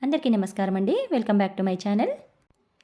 అందరికీ నమస్కారం అండి. Welcome back to my channel.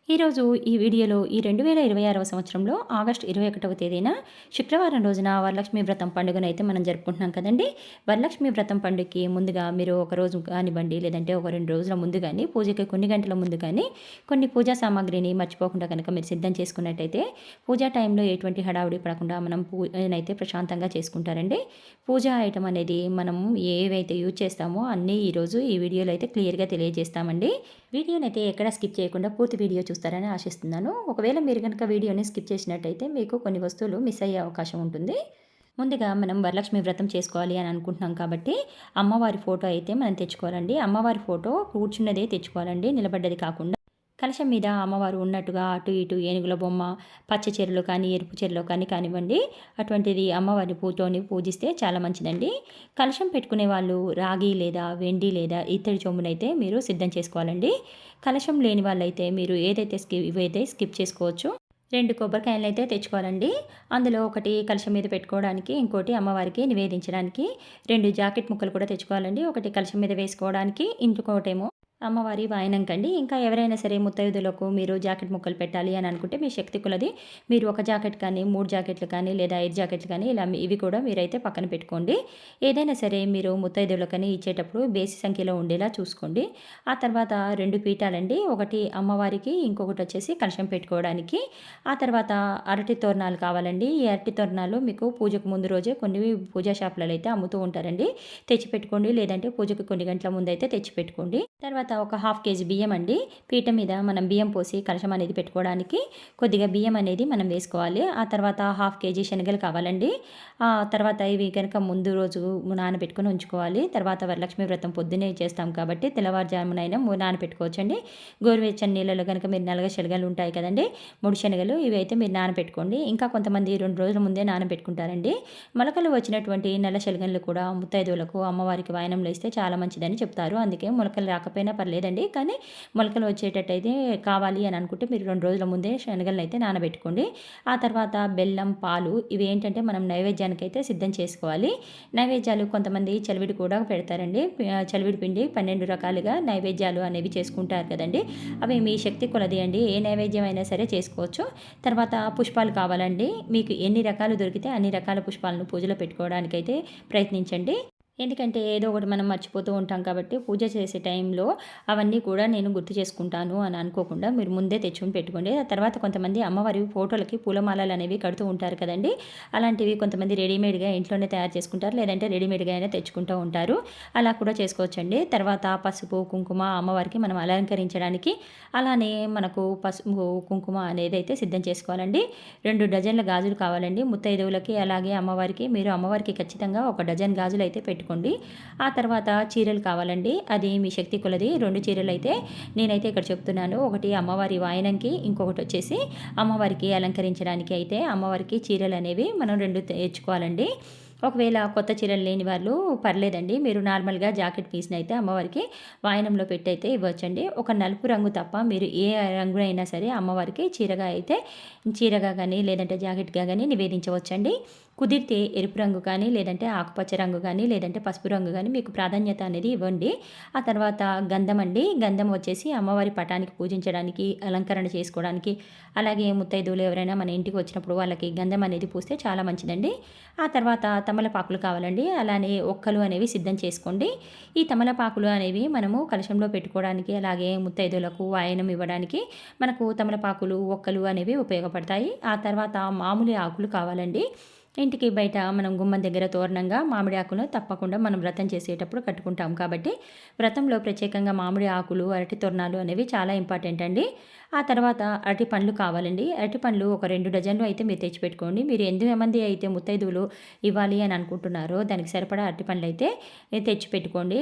ఈరోజు ఈ వీడియోలో ఈ 2026వ సంవత్సరంలో ఆగస్టు 21వ తేదీన శుక్రవారం రోజున వరలక్ష్మి వ్రతం పండుగనైతే మనం జరుపుకుంటున్నాం కదండీ. వరలక్ష్మి వ్రతం పండుగకి ముందుగా మీరు ఒక రోజు కానివ్వండి, లేదంటే ఒక 2 రోజుల ముందు గానీ, పూజకి కొన్ని గంటల ముందు గానీ, కొన్ని పూజా సామాగ్రిని మర్చిపోకుండా కనుక మీరు సిద్ధం చేసుకున్నట్టయితే, పూజా టైంలో ఎటువంటి హడావుడి పడకుండా మనం పూజనైతే ప్రశాంతంగా చేసుకుంటారండి. పూజా ఐటెమ్ అనేది మనం ఏవైతే యూజ్ చేస్తామో అన్నీ ఈరోజు ఈ వీడియోలో అయితే క్లియర్‌గా తెలియజేస్తామండి. వీడియోనైతే ఎక్కడ స్కిప్ చేయకుండా పూర్తి వీడియో చూస్తారని ఆశిస్తున్నాను. ఒకవేళ మీరు గనుక వీడియోని స్కిప్ చేసినట్టయితే మీకు కొన్ని వస్తువులు మిస్ అయ్యే అవకాశం ఉంటుంది. ముందుగా మనం వరలక్ష్మి వ్రతం చేసుకోవాలి అని అనుకుంటున్నాం కాబట్టి అమ్మవారి ఫోటో అయితే మనం తెచ్చుకోవాలండి. అమ్మవారి ఫోటో కూర్చున్నదే తెచ్చుకోవాలండి, నిలబడ్డది కాకుండా. కలశం మీద అమ్మవారు ఉన్నట్టుగా అటు ఇటు ఏనుగుల బొమ్మ, పచ్చ చీరలో కానీ, ఎరుపు చీరలో కానీ కానివ్వండి, అటువంటిది అమ్మవారి ఫోటోని పూజిస్తే చాలా మంచిదండి. కలశం పెట్టుకునే వాళ్ళు రాగి లేదా వెండి లేదా ఇత్తడి చెంబునైతే మీరు సిద్ధం చేసుకోవాలండి. కలశం లేని వాళ్ళైతే మీరు ఇవైతే స్కిప్ చేసుకోవచ్చు. 2 కొబ్బరికాయలనైతే తెచ్చుకోవాలండి. అందులో ఒకటి కలశం మీద పెట్టుకోవడానికి, ఇంకోటి అమ్మవారికి నివేదించడానికి. 2 జాకెట్ ముక్కలు కూడా తెచ్చుకోవాలండి. ఒకటి కలశం మీద వేసుకోవడానికి, ఇంకొకటేమో అమ్మవారి వాయనంకండి. ఇంకా ఎవరైనా సరే ముత్తైదులకు మీరు జాకెట్ ముక్కలు పెట్టాలి అని అనుకుంటే మీ శక్తి కొలది మీరు ఒక జాకెట్ కానీ, 3 జాకెట్లు కానీ, లేదా 5 జాకెట్లు కానీ ఇలా ఇవి కూడా మీరైతే పక్కన పెట్టుకోండి. ఏదైనా సరే మీరు ముత్తైదులకని ఇచ్చేటప్పుడు బేసి సంఖ్యలో ఉండేలా చూసుకోండి. ఆ తర్వాత 2 పీఠాలండి. ఒకటి అమ్మవారికి, ఇంకొకటి వచ్చేసి కలశం పెట్టుకోవడానికి. ఆ తర్వాత అరటి తోరణాలు కావాలండి. ఈ అరటి తోరణాలు మీకు పూజకు ముందు రోజే కొన్ని పూజా షాపులలో అయితే అమ్ముతూ ఉంటారండి. తెచ్చిపెట్టుకోండి, లేదంటే పూజకు కొన్ని గంటల ముందైతే తెచ్చిపెట్టుకోండి. తర్వాత ఒక 1/2 కేజీ బియ్యం అండి. పీట మీద మనం బియ్యం పోసి కలశం అనేది పెట్టుకోవడానికి కొద్దిగా బియ్యం అనేది మనం వేసుకోవాలి. ఆ తర్వాత 1/2 కేజీ శనగలు కావాలండి. ఆ తర్వాత ఇవి కనుక ముందు రోజు నానబెట్టుకొని ఉంచుకోవాలి. తర్వాత వరలక్ష్మి వ్రతం పొద్దున్నే చేస్తాం కాబట్టి తెల్లవారుజామునైనా నానబెట్టుకోవచ్చండి. గోరువెచ్చని నీళ్ళలో కనుక మీరు నల్లగా శనగలు ఉంటాయి కదండి, 3 శనగలు ఇవి అయితే మీరు నానబెట్టుకోండి. ఇంకా కొంతమంది 2 రోజుల ముందే నానబెట్టుకుంటారండి. మొలకలు వచ్చినటువంటి నల్ల శనగలు కూడా ముత్తైదువులకు అమ్మవారికి వాయనంలో ఇస్తే చాలా మంచిదని చెప్తారు. అందుకే మొలకలు రాకపోయినా పర్లేదండి, కానీ మొలకలు వచ్చేటట్టయితే కావాలి అని అనుకుంటే మీరు 2 రోజుల ముందే శనగలను అయితే నానబెట్టుకోండి. ఆ తర్వాత బెల్లం, పాలు ఇవి ఏంటంటే మనం నైవేద్యానికైతే సిద్ధం చేసుకోవాలి. నైవేద్యాలు కొంతమంది చలివిడి కూడా పెడతారండి. చలివిడి పిండి 12 రకాలుగా నైవేద్యాలు అనేవి చేసుకుంటారు కదండి. అవి మీ శక్తి కొలది అండి, ఏ నైవేద్యం అయినా సరే చేసుకోవచ్చు. తర్వాత పుష్పాలు కావాలండి. మీకు ఎన్ని రకాలు దొరికితే అన్ని రకాల పుష్పాలను పూజలో పెట్టుకోవడానికైతే ప్రయత్నించండి. ఎందుకంటే ఏదో ఒకటి మనం మర్చిపోతూ ఉంటాం కాబట్టి పూజ చేసే టైంలో అవన్నీ కూడా నేను గుర్తు చేసుకుంటాను అని అనుకోకుండా మీరు ముందే తెచ్చుకొని పెట్టుకోండి. ఆ తర్వాత కొంతమంది అమ్మవారి ఫోటోలకి పూలమాలలు అనేవి కడుతూ ఉంటారు కదండి. అలాంటివి కొంతమంది రెడీమేడ్గా ఇంట్లోనే తయారు చేసుకుంటారు, లేదంటే రెడీమేడ్గా అయినా తెచ్చుకుంటూ ఉంటారు. అలా కూడా చేసుకోవచ్చండి. తర్వాత పసుపు, కుంకుమ అమ్మవారికి మనం అలంకరించడానికి అలానే మనకు పసుపు, కుంకుమ అనేది అయితే సిద్ధం చేసుకోవాలండి. 2 డజన్ల గాజులు కావాలండి ముత్తైదువులకి, అలాగే అమ్మవారికి. మీరు అమ్మవారికి ఖచ్చితంగా ఒక డజన్ గాజులు అయితే పెట్టుకోండి. ఆ తర్వాత చీరలు కావాలండి. అది మీ శక్తి కొలది. 2 చీరలు అయితే నేనైతే ఇక్కడ చెప్తున్నాను. ఒకటి అమ్మవారి వాయనంకి, ఇంకొకటి వచ్చేసి అమ్మవారికి అలంకరించడానికి అయితే అమ్మవారికి చీరలు అనేవి మనం 2 తెచ్చుకోవాలండి. ఒకవేళ కొత్త చీరలు లేని వాళ్ళు పర్లేదండి, మీరు నార్మల్గా జాకెట్ పీస్ని అయితే అమ్మవారికి వాయనంలో పెట్టి అయితే ఇవ్వచ్చండి. ఒక నలుపు రంగు తప్ప మీరు ఏ రంగునైనా సరే అమ్మవారికి చీరగా కానీ, లేదంటే జాకెట్గా కానీ నివేదించవచ్చండి. కుదిరితే ఎరుపు రంగు కానీ, లేదంటే ఆకుపచ్చ రంగు కానీ, లేదంటే పసుపు రంగు కానీ మీకు ప్రాధాన్యత అనేది ఇవ్వండి. ఆ తర్వాత గంధం అండి. గంధం వచ్చేసి అమ్మవారి పటానికి పూజించడానికి, అలంకరణ చేసుకోవడానికి, అలాగే ముత్తైదువులు ఎవరైనా మన ఇంటికి వచ్చినప్పుడు వాళ్ళకి గంధం అనేది పూస్తే చాలా మంచిదండి. ఆ తర్వాత తమలపాకులు కావాలండి. అలానే ఒక్కలు అనేవి సిద్ధం చేసుకోండి. ఈ తమలపాకులు అనేవి మనము కలశంలో పెట్టుకోవడానికి, అలాగే ముత్తైదువులకు వాయనం ఇవ్వడానికి మనకు తమలపాకులు, ఒక్కలు అనేవి ఉపయోగపడతాయి. ఆ తర్వాత మామూలు ఆకులు కావాలండి. ఇంటికి బయట మనం గుమ్మం దగ్గర తోరణంగా మామిడి ఆకును తప్పకుండా మనం వ్రతం చేసేటప్పుడు కట్టుకుంటాం కాబట్టి వ్రతంలో ప్రత్యేకంగా మామిడి ఆకులు, అరటి తోరణాలు అనేవి చాలా ఇంపార్టెంట్ అండి. ఆ తర్వాత అరటి పండ్లు కావాలండి. అరటి పండ్లు ఒక 2 డజన్లు అయితే మీరు తెచ్చిపెట్టుకోండి. మీరు ఎంతమంది అయితే ముత్తైదువులు ఇవ్వాలి అని అనుకుంటున్నారో దానికి సరిపడా అరటి పండ్లు అయితే తెచ్చిపెట్టుకోండి.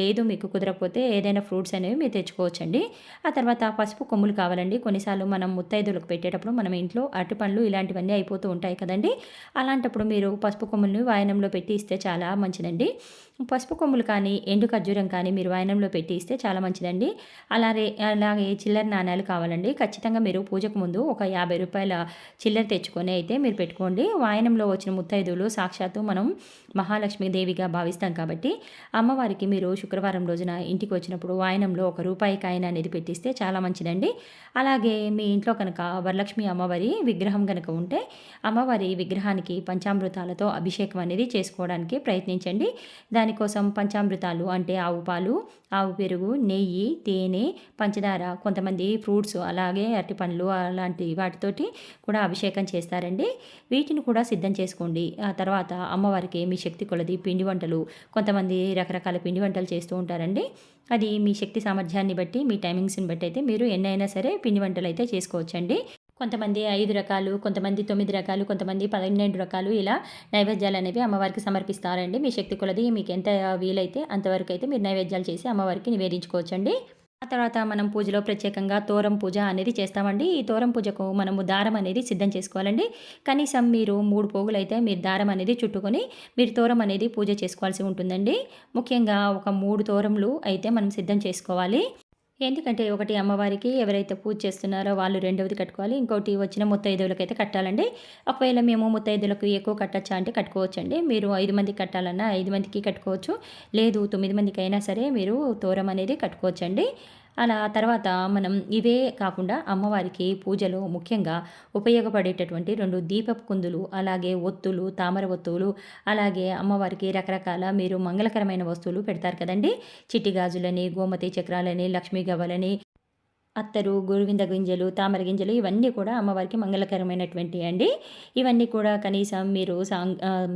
లేదు మీకు కుదరకపోతే ఏదైనా ఫ్రూట్స్ అనేవి మీరు తెచ్చుకోవచ్చండి. ఆ తర్వాత పసుపు కొమ్ములు కావాలండి. కొన్నిసార్లు మనం ముత్తైదువులకు పెట్టేటప్పుడు మనం ఇంట్లో అరటి పండ్లు ఇలాంటివన్నీ అయిపోతూ ఉంటాయి కదండి. అలాంటప్పుడు మీరు పసుపు కొమ్ములను వాయనంలో పెట్టి ఇస్తే చాలా మంచిదండి. పసుపు కొమ్ములు కానీ, ఎండు ఖర్జూరం కానీ మీరు వాయనంలో పెట్టి ఇస్తే చాలా మంచిదండి. అలాగే చిల్లర నాణాలు కావాలండి. ఖచ్చితంగా మీరు పూజకు ముందు ఒక రూ. 50 చిల్లర తెచ్చుకొని అయితే మీరు పెట్టుకోండి. వాయనంలో వచ్చిన ముత్తైదువులు సాక్షాత్తు మనం మహాలక్ష్మి దేవిగా భావిస్తాం కాబట్టి, అమ్మవారికి మీరు శుక్రవారం రోజున ఇంటికి వచ్చినప్పుడు వాయనంలో ఒక రూపాయి కాయిన్ అనేది పెట్టిస్తే చాలా మంచిదండి. అలాగే మీ ఇంట్లో కనుక వరలక్ష్మి అమ్మవారి విగ్రహం కనుక ఉంటే, అమ్మవారి విగ్రహానికి పంచామృతాలతో అభిషేకం అనేది చేసుకోవడానికి ప్రయత్నించండి. దానికోసం పంచామృతాలు అంటే ఆవు పాలు, ఆవు పెరుగు, నెయ్యి, తేనె, పంచదార, కొంతమంది ఫ్రూట్స్ అలాగే అరటిపండ్లు అలాంటి వాటితోటి కూడా అభిషేకం చేస్తారండి. వీటిని కూడా సిద్ధం చేసుకోండి. ఆ తర్వాత అమ్మవారికి మీ శక్తి కొలది పిండి వంటలు, కొంతమంది రకరకాల పిండి వంటలు చేస్తూ ఉంటారండి. అది మీ శక్తి సామర్థ్యాన్ని బట్టి, మీ టైమింగ్స్ని బట్టి అయితే మీరు ఎన్నైనా సరే పిండి వంటలు అయితే చేసుకోవచ్చండి. కొంతమంది 5 రకాలు, కొంతమంది 9 రకాలు, కొంతమంది 12 రకాలు ఇలా నైవేద్యాలనేవి అమ్మవారికి సమర్పిస్తారండి. మీ శక్తి కొలది మీకు ఎంత వీలైతే అంతవరకు అయితే మీరు నైవేద్యాలు చేసి అమ్మవారికి నివేదించుకోవచ్చండి. ఆ తర్వాత మనం పూజలో ప్రత్యేకంగా తోరం పూజ అనేది చేస్తామండి. ఈ తోరం పూజకు మనము దారం అనేది సిద్ధం చేసుకోవాలండి. కనీసం మీరు 3 పోగులైతే మీరు దారం అనేది చుట్టుకొని మీరు తోరం అనేది పూజ చేసుకోవాల్సి ఉంటుందండి. ముఖ్యంగా ఒక 3 తోరములు అయితే మనం సిద్ధం చేసుకోవాలి. ఎందుకంటే ఒకటి అమ్మవారికి ఎవరైతే పూజ చేస్తున్నారో వాళ్ళు రెండవది కట్టుకోవాలి. ఇంకోటి వచ్చిన ముత్తైదువులకైతే కట్టాలండి. ఒకవేళ మేము ముత్తైదువులకు ఎక్కువ కట్టచ్చా అంటే కట్టుకోవచ్చండి. మీరు 5 మందికి కట్టాలన్నా 5 మందికి కట్టుకోవచ్చు. లేదు 9 మందికైనా సరే మీరు తోరం అనేది కట్టుకోవచ్చండి. అలా తర్వాత మనం ఇవే కాకుండా అమ్మవారికి పూజలో ముఖ్యంగా ఉపయోగపడేటటువంటి 2 దీపపు కుందులు, అలాగే ఒత్తులు, తామర ఒత్తులు, అలాగే అమ్మవారికి రకరకాల మీరు మంగళకరమైన వస్తువులు పెడతారు కదండీ! చిట్టి గాజులని, గోమతి చక్రాలని, లక్ష్మీ గవ్వలని, అత్తరు, గురువింద గింజలు, తామర గింజలు ఇవన్నీ కూడా అమ్మవారికి మంగళకరమైనటువంటివి అండి. ఇవన్నీ కూడా కనీసం మీరు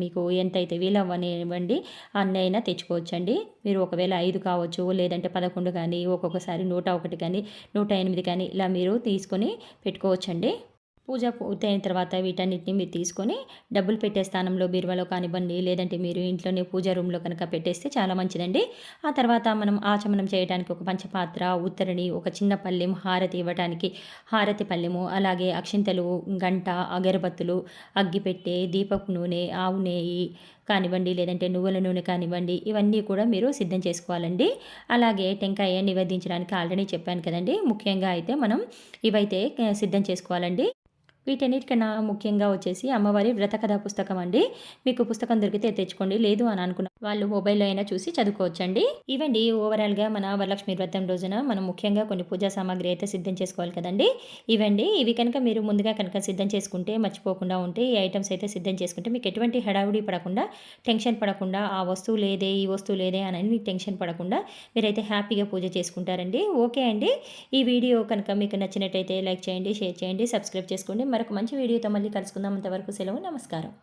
మీకు ఎంతైతే వీలవ్వనివ్వండి అన్నైనా తెచ్చుకోవచ్చండి. మీరు ఒకవేళ 5 కావచ్చు, లేదంటే 11 కానీ, ఒక్కొక్కసారి 101 కానీ, 108 కానీ ఇలా మీరు తీసుకొని పెట్టుకోవచ్చండి. పూజ పూర్తయిన తర్వాత వీటన్నిటిని మీరు తీసుకొని డబ్బులు పెట్టే స్థానంలో బీరువాలో కానివ్వండి, లేదంటే మీరు ఇంట్లోనే పూజా రూమ్‌లో కనుక పెట్టేస్తే చాలా మంచిదండి. ఆ తర్వాత మనం ఆచమనం చేయడానికి ఒక పంచపాత్ర, ఉత్తరిణి, ఒక చిన్న పళ్ళెం, హారతి ఇవ్వటానికి హారతి పళ్ళెము, అలాగే అక్షింతలు, గంట, అగరబత్తులు, అగ్గిపెట్టె, దీపపు నూనె, ఆవు నెయ్యి కానివ్వండి, లేదంటే నువ్వుల నూనె కానివ్వండి, ఇవన్నీ కూడా మీరు సిద్ధం చేసుకోవాలండి. అలాగే టెంకాయ నివేదించడానికి ఆల్రెడీ చెప్పాను కదండీ! ముఖ్యంగా అయితే మనం ఇవైతే సిద్ధం చేసుకోవాలండి. వీటన్నిటికన్నా ముఖ్యంగా వచ్చేసి అమ్మవారి వ్రతకథ పుస్తకం అండి. మీకు పుస్తకం దొరికితే తెచ్చుకోండి. లేదు అని అనుకున్న వాళ్ళు మొబైల్‌లో అయినా చూసి చదువుకోవచ్చండి. ఇవండి ఓవరాల్‌గా మన వరలక్ష్మి వ్రతం రోజున మనం ముఖ్యంగా కొన్ని పూజా సామాగ్రి అయితే సిద్ధం చేసుకోవాలి కదండీ! ఇవండి. ఇవి కనుక మీరు ముందుగా కనుక సిద్ధం చేసుకుంటే మర్చిపోకుండా ఉంటే ఈ ఐటెమ్స్ అయితే సిద్ధం చేసుకుంటే మీకు ఎటువంటి హడావుడి పడకుండా, టెన్షన్ పడకుండా ఆ వస్తువు లేదే, ఈ వస్తువు లేదే అని టెన్షన్ పడకుండా మీరైతే హ్యాపీగా పూజ చేసుకుంటారండి. ఓకే అండి. ఈ వీడియో కనుక మీకు నచ్చినట్టయితే లైక్ చేయండి, షేర్ చేయండి, సబ్స్క్రైబ్ చేసుకోండి. మరొక మంచి వీడియోతో మళ్ళీ కలుసుకుందాం. అంతవరకు సెలవు. నమస్కారం.